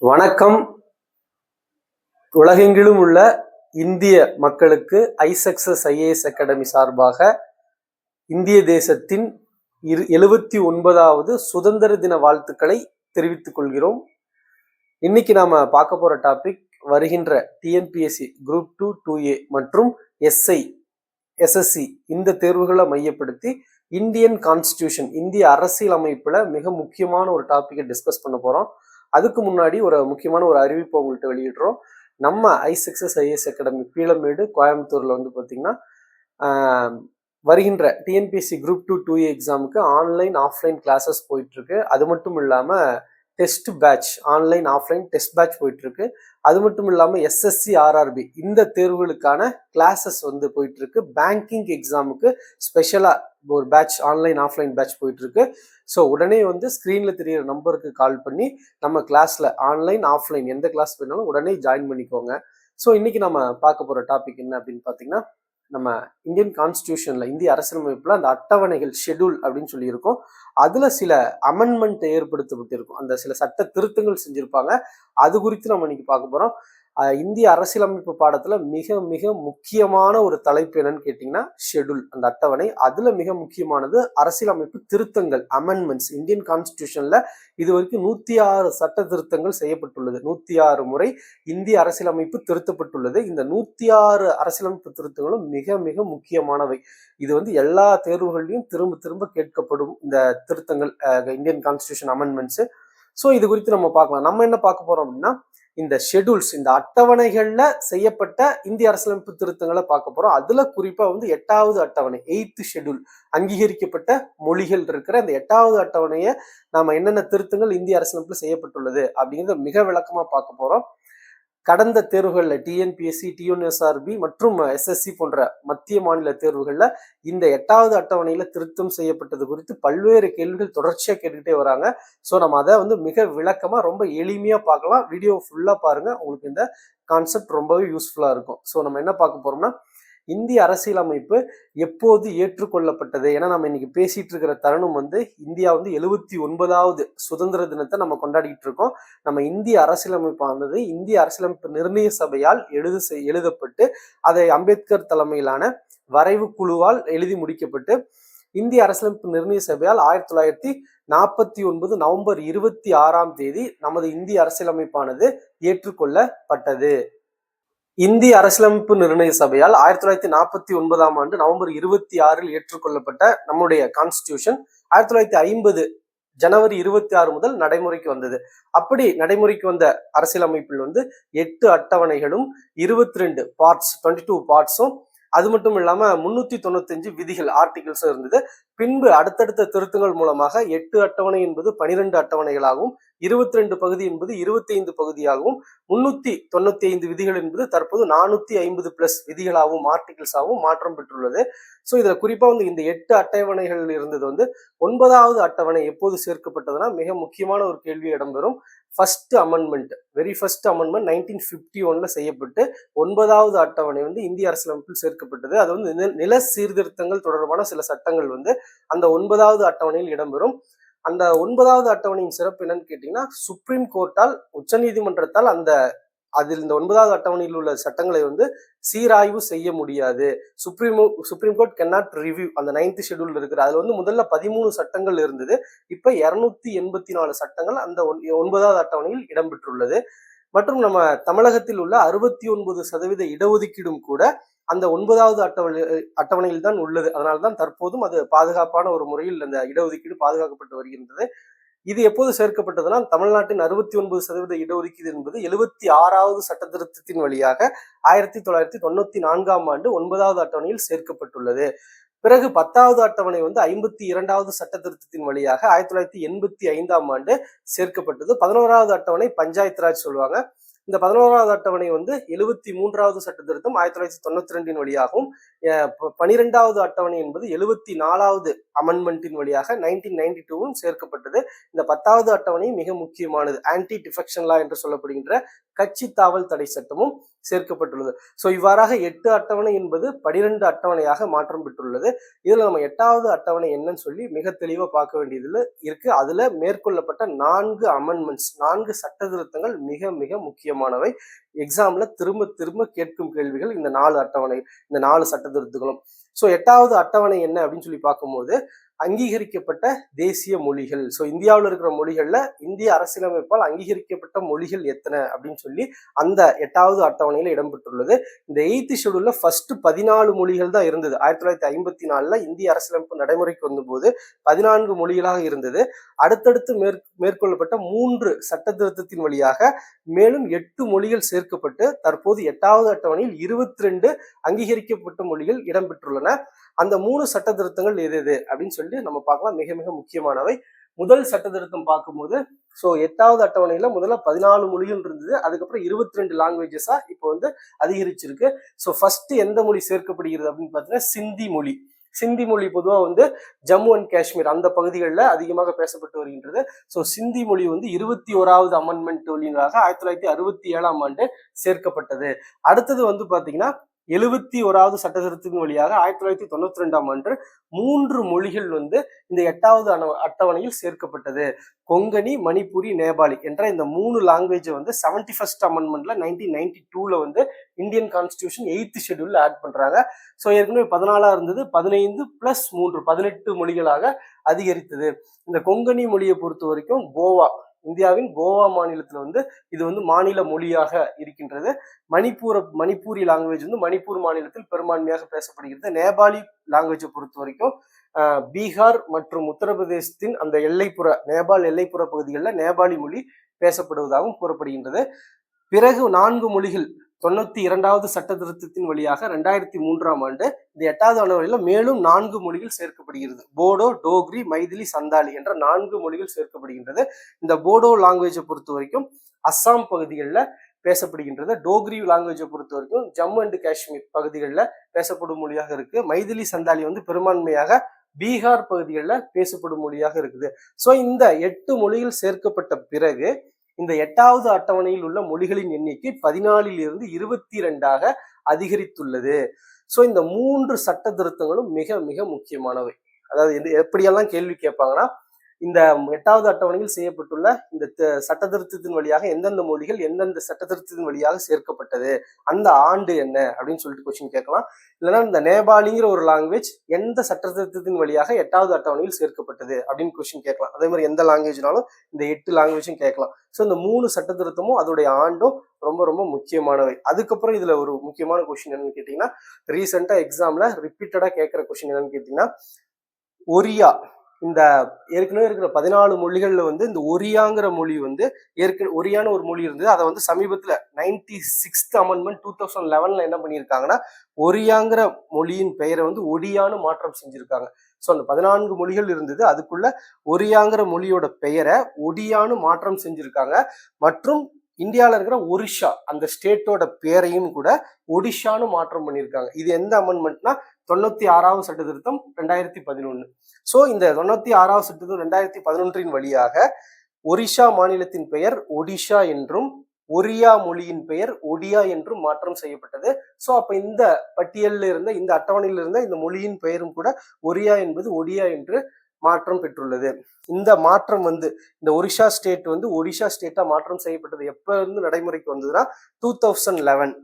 வணக்கம். உலகெங்கிலும் உள்ள இந்திய மக்களுக்கு ஐசக்சஸ் ஐஏஎஸ் அகாடமி சார்பாக இந்திய தேசத்தின் 79வது சுதந்திர தின வாழ்த்துக்களை தெரிவித்துக் கொள்கிறோம். இன்னைக்கு நாம பார்க்க போற டாபிக் வருகின்ற டிஎன்பிஎஸ்சி குரூப் 2, 2A மற்றும் எஸ்ஐ, எஸ்எஸ்சி இந்த தேர்வுகளை மையப்படுத்தி இந்தியன் கான்ஸ்டியூஷன், இந்திய அரசியல் அமைப்புல மிக முக்கியமான ஒரு டாபிக்கை டிஸ்கஸ் பண்ண போறோம். அதுக்கு முன்னாடி ஒரு முக்கியமான ஒரு அறிவிப்பை உங்கள்கிட்ட வெளியிடுறோம். நம்ம ஐசக்சஸ் ஐஏஎஸ் அகாடமி பீளமேடு கோயம்புத்தூர்ல வந்து பார்த்தீங்கன்னா வருகின்ற டிஎன்பிஎஸ்சி குரூப் 2, 2A எக்ஸாமுக்கு ஆன்லைன் ஆஃப்லைன் கிளாஸஸ் போயிட்டு இருக்கு. அது மட்டும் இல்லாம test batch, online offline test batch போயிட்டு இருக்கு. அது மட்டும் இல்லாம எஸ்எஸ்சி, ஆர்ஆர்பி இந்த தேர்வுகளுக்கான கிளாஸஸ் வந்து போயிட்டு இருக்கு. பேங்கிங் எக்ஸாமுக்கு ஸ்பெஷலா ஒரு பேட்ச், ஆன்லைன் ஆஃப்லைன் பேட்ச் போயிட்டு இருக்கு. ஸோ உடனே வந்து ஸ்க்ரீன்ல தெரியிற நம்பருக்கு கால் பண்ணி நம்ம கிளாஸ்ல ஆன்லைன் ஆஃப்லைன் எந்த கிளாஸ் வேணாலும் உடனே ஜாயின் பண்ணிக்கோங்க. ஸோ இன்னைக்கு நம்ம பார்க்க போற டாபிக் என்ன அப்படின்னு பார்த்தீங்கன்னா, நம்ம இந்தியன் கான்ஸ்டியூஷன்ல, இந்திய அரசியலமைப்புல அந்த அட்டவணைகள், ஷெட்யூல் அப்படின்னு சொல்லியிருக்கோம். அதுல சில அமெண்ட்மெண்ட் ஏற்படுத்தப்பட்டிருக்கும், அந்த சில சட்ட திருத்தங்கள் செஞ்சிருப்பாங்க. அது குறித்து நம்ம இன்னைக்கு பார்க்க போறோம். இந்திய அரசியலமைப்பு பாடத்துல மிக மிக முக்கியமான ஒரு தலைப்பு என்னன்னு கேட்டீங்கன்னா ஷெட்யூல், அந்த அட்டவணை. அதுல மிக முக்கியமானது அரசியலமைப்பு திருத்தங்கள், அமெண்ட்மெண்ட்ஸ். இந்தியன் கான்ஸ்டியூஷன்ல இது வரைக்கும் 106 சட்ட திருத்தங்கள் செய்யப்பட்டுள்ளது. 106 முறை இந்திய அரசியலமைப்பு திருத்தப்பட்டுள்ளது. இந்த 106 அரசியலமைப்பு திருத்தங்களும் மிக மிக முக்கியமானவை. இது வந்து எல்லா தேர்வுகள்லையும் திரும்ப திரும்ப கேட்கப்படும் இந்த திருத்தங்கள், இந்தியன் கான்ஸ்டியூஷன் அமெண்ட்மெண்ட்ஸ். ஸோ இது குறித்து நம்ம பார்க்கலாம். நம்ம என்ன பார்க்க போறோம் அப்படின்னா, இந்த ஷெட்யூல்ஸ், இந்த அட்டவணைகள்ல செய்யப்பட்ட இந்திய அரசியலமைப்பு திருத்தங்களை பார்க்க போறோம். அதுல குறிப்பா வந்து 8வது அட்டவணை, 8th ஷெட்யூல், அங்கீகரிக்கப்பட்ட மொழிகள் இருக்கிற அந்த 8வது அட்டவணையை நாம என்னென்ன திருத்தங்கள் இந்திய அரசியலமைப்புல செய்யப்பட்டுள்ளது அப்படிங்கிறத மிக விளக்கமா பார்க்க போறோம். கடந்த தேர்வுகளில் டிஎன்பிஎஸ்சி, டிஎன்எஸ்ஆர்பி மற்றும் எஸ்எஸ்சி போன்ற மத்திய மாநில தேர்வுகளில் இந்த 8வது அட்டவணையில திருத்தம் செய்யப்பட்டது குறித்து பல்வேறு கேள்விகள் தொடர்ச்சியாக கேட்டுக்கிட்டே வராங்க. ஸோ நம்ம அதை வந்து மிக விளக்கமா ரொம்ப எளிமையா பார்க்கலாம். வீடியோ ஃபுல்லா பாருங்க, உங்களுக்கு இந்த கான்செப்ட் ரொம்பவே யூஸ்ஃபுல்லா இருக்கும். ஸோ நம்ம என்ன பார்க்க போறோம்னா, இந்திய அரசியலமைப்பு எப்போது ஏற்றுக்கொள்ளப்பட்டது? ஏன்னா நம்ம இன்னைக்கு பேசிட்டு இருக்கிற தருணம் வந்து இந்தியா வந்து 79வது சுதந்திர தினத்தை நம்ம கொண்டாடிட்டு இருக்கோம். நம்ம இந்திய அரசியலமைப்பானது இந்திய அரசியலமைப்பு நிர்ணய சபையால் எழுதப்பட்டு அதை அம்பேத்கர் தலைமையிலான வரைவு குழுவால் எழுதி முடிக்கப்பட்டு இந்திய அரசியலமைப்பு நிர்ணய சபையால் 1949 நவம்பர் 26 நமது இந்திய அரசியலமைப்பானது ஏற்றுக்கொள்ளப்பட்டது. இந்திய அரசியலமைப்பு நிர்ணய சபையால் 1949 நவம்பர் 26 ஏற்றுக்கொள்ளப்பட்ட நம்முடைய கான்ஸ்டியூஷன் 1950 ஜனவரி 26 முதல் நடைமுறைக்கு வந்தது. அப்படி நடைமுறைக்கு வந்த அரசியலமைப்பில் வந்து 8 அட்டவணைகளும் 22 பார்ட்ஸ், 22 பார்ட்ஸும், அது மட்டும் இல்லாம 395 விதிகள், ஆர்டிகிள்ஸும் இருந்தது. பின்பு அடுத்தடுத்த திருத்தங்கள் மூலமாக 8 அட்டவணை என்பது 12 அட்டவணைகளாகவும், 22 பகுதி என்பது 25 பகுதியாகவும், 395 விதிகள் என்பது தற்போது 450+ விதிகளாகவும் ஆர்டிகிள்ஸாகவும் மாற்றம் பெற்றுள்ளது. ஸோ இதுல குறிப்பா வந்து இந்த 8 அட்டவணைகள் இருந்தது வந்து 9வது அட்டவணை எப்போது சேர்க்கப்பட்டதுன்னா மிக முக்கியமான ஒரு கேள்வி இடம்பெறும். First amendment, very first amendment 1951 செய்யப்பட்டு 9வது அட்டவணை வந்து இந்திய அரசியலமைப்பில் சேர்க்கப்பட்டது. அது வந்து நில சீர்திருத்தங்கள் தொடர்பான சில சட்டங்கள் வந்து அந்த 9வது அட்டவணையில் இடம்பெறும். அந்த 9வது அட்டவணையின் சிறப்பு என்னன்னு கேட்டீங்கன்னா, சுப்ரீம் கோர்ட்டால், உச்ச நீதிமன்றத்தால் அதில் இந்த 9வது அட்டவணையில் உள்ள சட்டங்களை வந்து சீராய்வு செய்ய முடியாது. Supreme court cannot review. அந்த 9th ஷெட்யூல் இருக்கிற அதுல வந்து முதல்ல 13 சட்டங்கள் இருந்தது. இப்ப 284 சட்டங்கள் அந்த 9வது அட்டவணையில் இடம்பெற்றுள்ளது. மற்றும் நம்ம தமிழகத்தில் உள்ள 69% இடஒதுக்கீடும் கூட அந்த 9வது அட்டவணையில் தான் உள்ளது. அதனால்தான் தற்போதும் அது பாதுகாப்பான ஒரு முறையில் அந்த இடஒதுக்கீடு பாதுகாக்கப்பட்டு வருகின்றது. இது எப்போது சேர்க்கப்பட்டதுன்னா, தமிழ்நாட்டின் 69% இடஒதுக்கீடு என்பது 76வது சட்ட திருத்தத்தின் வழியாக 1994 9வது அட்டவணையில் சேர்க்கப்பட்டுள்ளது. பிறகு 10வது அட்டவணை வந்து 52வது சட்ட திருத்தத்தின் வழியாக 1985 சேர்க்கப்பட்டது. 11வது அட்டவணை பஞ்சாயத்து ராஜ் சொல்லுவாங்க. இந்த 11வது அட்டவணை வந்து 73வது சட்ட திருத்தம் 1992 வழியாகவும், 12வது அட்டவணை என்பது 74வது அமெண்ட்மெண்டின் வழியாக 1992 சேர்க்கப்பட்டது. இந்த 10வது அட்டவணை மிக முக்கியமானது. ஆன்டி டிஃபெக்ஷன் லா என்று சொல்லப்படுகின்ற கட்சி தாவல் தடை சட்டமும் சேர்க்கப்பட்டுள்ளது. ஸோ இவ்வாறாக 8 அட்டவணை என்பது 12 அட்டவணையாக மாற்றம் பெற்றுள்ளது. இதுல நம்ம 8வது அட்டவணை என்னன்னு சொல்லி மிக தெளிவா பார்க்க வேண்டியதுல இருக்கு. அதுல மேற்கொள்ளப்பட்ட 4 அமெண்ட்மெண்ட்ஸ், 4 சட்ட திருத்தங்கள் மிக மிக முக்கியமானவை. எக்ஸாம்ல திரும்ப திரும்ப கேட்கும் கேள்விகள் இந்த 4 அட்டவணை, இந்த 4 சட்ட திருத்தங்களும். ஸோ 8வது அட்டவணை என்ன அப்படின்னு சொல்லி பார்க்கும்போது அங்கீகரிக்கப்பட்ட தேசிய மொழிகள். ஸோ இந்தியாவில் இருக்கிற மொழிகள்ல இந்திய அரசியலமைப்பால் அங்கீகரிக்கப்பட்ட மொழிகள் எத்தனை அப்படின்னு சொல்லி அந்த 8வது அட்டவணையில இடம்பெற்றுள்ளது. இந்த 8th ஷெட்யூல்ல ஃபர்ஸ்ட் 14 மொழிகள் தான் இருந்தது. 1954 இந்திய அரசியலமைப்பு நடைமுறைக்கு வந்தபோது 14 மொழிகளாக இருந்தது. அடுத்தடுத்து மேற்கொள்ளப்பட்ட 3 சட்ட திருத்தத்தின் வழியாக மேலும் 8 மொழிகள் சேர்க்கப்பட்டு தற்போது 8வது அட்டவணையில் 22 அங்கீகரிக்கப்பட்ட மொழிகள் இடம்பெற்றுள்ளன. அந்த 3 சட்ட திருத்தங்கள் எது அப்படின்னு சொல்லிட்டு நம்ம பார்க்கலாம். மிக மிக முக்கியமானவை. முதல் சட்ட திருத்தம் பார்க்கும்போது ஸோ 8வது அட்டவணையில முதல்ல 14 மொழிகள் இருந்தது. அதுக்கப்புறம் 22 லாங்குவேஜஸா இப்போ வந்து அதிகரிச்சிருக்கு. ஸோ ஃபர்ஸ்ட் எந்த மொழி சேர்க்கப்படுகிறது அப்படின்னு பார்த்தீங்கன்னா சிந்தி மொழி. சிந்தி மொழி பொதுவாக வந்து ஜம்மு அண்ட் காஷ்மீர் அந்த பகுதிகளில் அதிகமாக பேசப்பட்டு வருகின்றது. ஸோ சிந்தி மொழி வந்து 21வது அமெண்ட்மெண்ட் வழியாக 1967ஆம் ஆண்டு சேர்க்கப்பட்டது. அடுத்தது வந்து பாத்தீங்கன்னா 71வது சட்ட திருத்தத்தின் வழியாக 1992ஆம் ஆண்டு 3 மொழிகள் வந்து இந்த 8வது அட்டவணையில் சேர்க்கப்பட்டது. கொங்கணி, மணிப்புரி, நேபாளி என்ற இந்த 3 லாங்குவேஜ் வந்து 71st அமெண்ட்மெண்ட்ல 1992ல வந்து இந்தியன் கான்ஸ்டிடியூஷன் 8th ஷெட்யூல்ல ஆட் பண்றாங்க. ஸோ ஏற்கனவே 14 இருந்தது, 15 + 3 18 மொழிகளாக அதிகரித்தது. இந்த கொங்கணி மொழியை பொறுத்த வரைக்கும் கோவா, இந்தியாவின் கோவா மாநிலத்துல வந்து இது வந்து மாநில மொழியாக இருக்கின்றது. மணிப்பூரி லாங்குவேஜ் வந்து மணிப்பூர் மாநிலத்தில் பெரும்பான்மையாக பேசப்படுகிறது. நேபாளி லாங்குவேஜை பொறுத்த வரைக்கும் பீகார் மற்றும் உத்தரப்பிரதேசத்தின் அந்த நேபாள் எல்லைப்புற பகுதிகளில் நேபாளி மொழி பேசப்படுவதாகவும் கூறப்படுகின்றது. பிறகு 4 மொழிகள் 92வது சட்ட திருத்தத்தின் வழியாக 2003ஆம் ஆண்டு இந்த 8வது அட்டவணையில மேலும் 4 மொழிகள் சேர்க்கப்படுகிறது. போடோ, டோக்ரி, மைதிலி, சந்தாலி என்ற 4 மொழிகள் சேர்க்கப்படுகின்றது. இந்த போடோ லாங்குவேஜை பொறுத்த வரைக்கும் அஸ்ஸாம் பகுதிகளில் பேசப்படுகின்றது. டோக்ரி லாங்குவேஜை பொறுத்த வரைக்கும் ஜம்மு அண்ட் காஷ்மீர் பகுதிகளில் பேசப்படும் மொழியாக இருக்கு. மைதிலி, சந்தாலி வந்து பெரும்பான்மையாக பீகார் பகுதிகளில் பேசப்படும் மொழியாக இருக்குது. ஸோ இந்த 8 மொழிகள் சேர்க்கப்பட்ட பிறகு இந்த 8வது அட்டவணையில் உள்ள மொழிகளின் எண்ணிக்கை 14 இருந்து 22ஆக அதிகரித்துள்ளது. ஸோ இந்த 3 சட்ட திருத்தங்களும் மிக மிக முக்கியமானவை. அதாவது எப்படியெல்லாம் கேள்வி கேட்பாங்கன்னா, இந்த 8வது அட்டவணையில் செய்யப்பட்டுள்ள இந்த சட்ட திருத்தத்தின் வழியாக எந்தெந்த மொழிகள் எந்தெந்த சட்ட திருத்தத்தின் வழியாக சேர்க்கப்பட்டது, அந்த ஆண்டு என்ன அப்படின்னு சொல்லிட்டு கொஸ்டின் கேட்கலாம். இல்லைன்னா இந்த நேபாளிங்கிற ஒரு லாங்குவேஜ் எந்த சட்ட திருத்தத்தின் வழியாக 8வது அட்டவணையில் சேர்க்கப்பட்டது அப்படின்னு கொஸ்டின் கேட்கலாம். அதே மாதிரி எந்த லாங்குவேஜ்னாலும் இந்த 8 லாங்குவேஜும் கேட்கலாம். ஸோ இந்த 3 சட்ட திருத்தமும் அதோடைய ஆண்டும் ரொம்ப ரொம்ப முக்கியமானவை. அதுக்கப்புறம் இதுல ஒரு முக்கியமான கொஸ்டின் என்னன்னு கேட்டீங்கன்னா, ரீசெண்டா எக்ஸாம்ல ரிப்பீட்டடா கேட்கிற கொஸ்டின் என்னன்னு கேட்டீங்கன்னா, ஒரியா, இந்த ஏற்கனவே இருக்கிற 14 மொழிகள்ல வந்து இந்த ஒரியாங்கிற மொழி வந்து ஒரியான ஒரு மொழி இருந்தது. அதை வந்து சமீபத்துல 96th அமெண்ட்மெண்ட் 2011ல என்ன பண்ணியிருக்காங்கன்னா, ஒரியாங்கிற மொழியின் பெயரை வந்து ஒடியான்னு மாற்றம் செஞ்சிருக்காங்க. ஸோ அந்த 14 மொழிகள் இருந்தது, அதுக்குள்ள ஒரியாங்கிற மொழியோட பெயரை ஒடியான்னு மாற்றம் செஞ்சிருக்காங்க. மற்றும் இந்தியாவில் இருக்கிற ஒரிஷா அந்த ஸ்டேட்டோட பேரையும் கூட ஒடிஷான்னு மாற்றம் பண்ணியிருக்காங்க. இது எந்த அமெண்ட்மெண்ட்னா 96வது சட்ட திருத்தம் 2011. ஸோ இந்த 96வது சட்ட திருத்தம் 2011 வழியாக ஒரிஷா மாநிலத்தின் பெயர் ஒடிஷா என்றும் ஒரியா மொழியின் பெயர் ஒடியா என்றும் மாற்றம் செய்யப்பட்டது. ஸோ அப்ப இந்த பட்டியலில் இருந்த இந்த அட்டவணையில் இருந்த இந்த மொழியின் பெயரும் கூட ஒரியா என்பது ஒடியா என்று மாற்றம் பெற்றுள்ளது. இந்த மாற்றம் வந்து இந்த ஒரிஷா ஸ்டேட் வந்து ஒடிஷா ஸ்டேட்டா மாற்றம் செய்யப்பட்டது எப்ப இருந்து நடைமுறைக்கு வந்ததுன்னா 2011.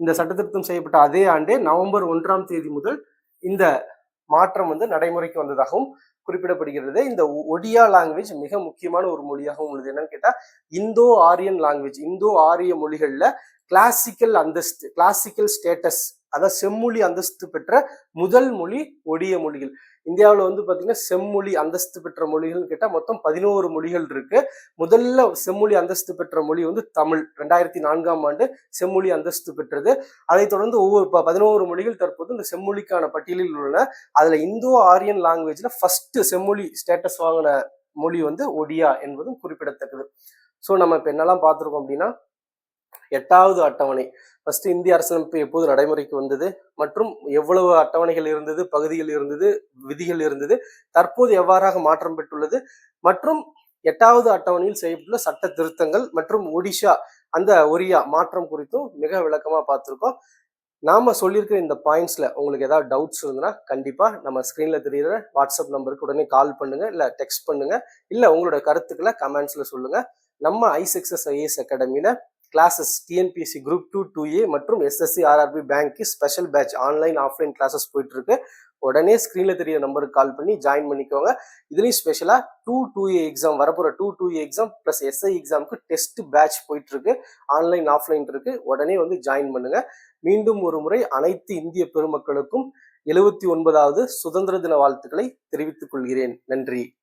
இந்த சட்டத்திருத்தம் செய்யப்பட்ட அதே ஆண்டே நவம்பர் 1ஆம் தேதி முதல் இந்த மாற்றம் வந்து நடைமுறைக்கு வந்ததாகவும் குறிப்பிடப்படுகிறது. இந்த ஒடியா லாங்குவேஜ் மிக முக்கியமான ஒரு மொழியாகவும் உள்ளது. என்னன்னு கேட்டா, இந்தோ ஆரியன் லாங்குவேஜ், இந்தோ ஆரிய மொழிகள்ல கிளாசிக்கல் ஸ்டேட்டஸ், அதாவது செம்மொழி அந்தஸ்து பெற்ற முதல் மொழி ஒடிய மொழிகள். இந்தியாவில் வந்து பாத்தீங்கன்னா செம்மொழி அந்தஸ்து பெற்ற மொழிகள்னு கேட்டா மொத்தம் 11 மொழிகள் இருக்கு. முதல்ல செம்மொழி அந்தஸ்து பெற்ற மொழி வந்து தமிழ் 2004ஆம் ஆண்டு செம்மொழி அந்தஸ்து பெற்றது. அதைத் தொடர்ந்து ஒவ்வொரு 11 மொழிகள் தற்போது இந்த செம்மொழிக்கான பட்டியலில் உள்ளன. அதுல இந்தோ ஆரியன் லாங்குவேஜ்ல ஃபர்ஸ்ட் செம்மொழி ஸ்டேட்டஸ் வாங்கின மொழி வந்து ஒடியா என்பதும் குறிப்பிடத்தக்கது. ஸோ நம்ம இப்ப என்னெல்லாம் பார்த்திருக்கோம் அப்படின்னா, 8வது அட்டவணை ஃபர்ஸ்ட் இந்திய அரசியலமைப்பு எப்போது நடைமுறைக்கு வந்தது, மற்றும் எவ்வளவு அட்டவணைகள் இருந்தது, பகுதிகள் இருந்தது, விதிகள் இருந்தது, தற்போது எவ்வாறாக மாற்றம் பெற்றுள்ளது, மற்றும் 8வது அட்டவணையில் செய்யப்பட்டுள்ள சட்ட திருத்தங்கள் மற்றும் ஒடிஷா அந்த ஒரியா மாற்றம் குறித்தும் மிக விளக்கமா பார்த்துருக்கோம். நாம சொல்லியிருக்கிற இந்த பாயிண்ட்ஸ்ல உங்களுக்கு ஏதாவது டவுட்ஸ் இருந்ததுன்னா கண்டிப்பா நம்ம ஸ்கிரீன்ல தெரியுற வாட்ஸ்அப் நம்பருக்கு உடனே கால் பண்ணுங்க, இல்ல டெக்ஸ்ட் பண்ணுங்க, இல்ல உங்களோட கருத்துக்களை கமெண்ட்ஸ்ல சொல்லுங்க. நம்ம ஐசக்சஸ் ஐஏஎஸ் அகாடமியில கிளாஸஸ் டிஎன்பிஎஸ்சி குரூப் 2 2A மற்றும் SSC RRB bank special batch online offline classes போயிட்டு இருக்கு. உடனே ஸ்கிரீன்ல தெரிய நம்பருக்கு கால் பண்ணி ஜாயின் பண்ணிக்கோங்க. இதுலயும் ஸ்பெஷலா 2 2A எக்ஸாம் வரப்போற 2 2A எக்ஸாம் பிளஸ் எஸ்ஐ எக்ஸாமுக்கு டெஸ்ட் பேட்ச் போயிட்டு இருக்கு. ஆன்லைன் ஆஃப்லைன் இருக்கு. உடனே வந்து ஜாயின் பண்ணுங்க. மீண்டும் ஒரு முறை அனைத்து இந்திய பெருமக்களுக்கும் 79வது சுதந்திர தின வாழ்த்துக்களை தெரிவித்துக் கொள்கிறேன். நன்றி.